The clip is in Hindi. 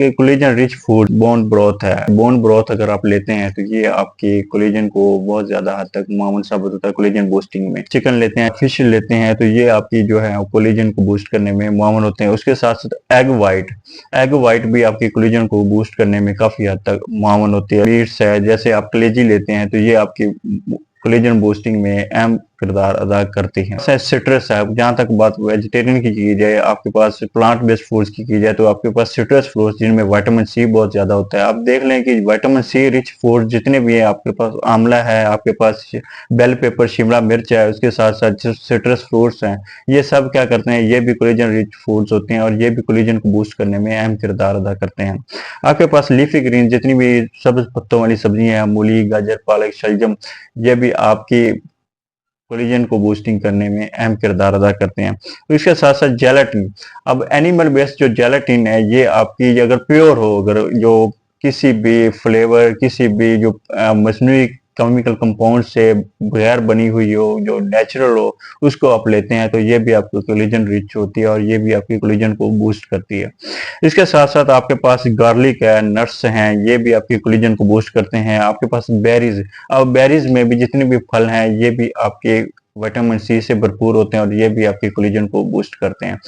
Collagen rich food bone broth है। बोन ब्रोथ अगर आप लेते हैं तो ये आपके कोलेजन को बहुत ज्यादा हद तक मुआवन साबित होता है कोलेजन बूस्टिंग में। चिकन लेते हैं, फिश लेते हैं तो ये आपकी जो है कोलेजन को बूस्ट करने में मुआवन होते हैं। उसके साथ साथ एग वाइट भी आपके कोलेजन को बूस्ट करने में काफी हद तक मुआवन होती है। मीट्स है, जैसे आप कलेजी लेते हैं तो ये आपकी कोलेजन बूस्टिंग में अहम किरदार अदा करती हैं। सिट्रस है, जहां तक बात वेजिटेरियन की जाए, आपके पास प्लांट बेस्ड फूड्स की जाए तो आपके पास सिट्रस फ्रूट्स जिनमें विटामिन सी बहुत ज्यादा होता है। आप देख लें कि विटामिन सी रिच फूड जितने भी है, आपके पास आंवला है, आपके पास बेल पेपर शिमला मिर्च है, उसके साथ साथ सिट्रस फ्रूट्स हैं, ये सब क्या करते हैं, ये भी कोलेजन रिच फूड्स होते हैं और ये भी कोलेजन को बूस्ट करने में अहम किरदार अदा करते हैं। आपके पास लीफी ग्रीन जितनी भी सब्ज पत्तों वाली सब्जियां हैं, मूली, गाजर, पालक, शलजम, ये भी आपकी कोलेजन को बूस्टिंग करने में अहम किरदार अदा करते हैं। तो इसके साथ साथ जेलेटिन, अब एनिमल बेस्ड जो जेलेटिन है ये आपकी अगर प्योर हो, अगर जो किसी भी फ्लेवर, किसी भी जो मसनूई केमिकल कंपाउंड से बगैर बनी हुई हो, जो नेचुरल हो, उसको आप लेते हैं तो ये भी आपकी कोलेजन रिच होती है और ये भी आपकी कोलेजन को बूस्ट करती है। इसके साथ साथ आपके पास गार्लिक है, नट्स हैं, ये भी आपकी कोलेजन को बूस्ट करते हैं। आपके पास बेरीज, अब बेरीज में भी जितने भी फल हैं ये भी आपके विटामिन सी से भरपूर होते हैं और ये भी आपके कोलेजन को बूस्ट करते हैं।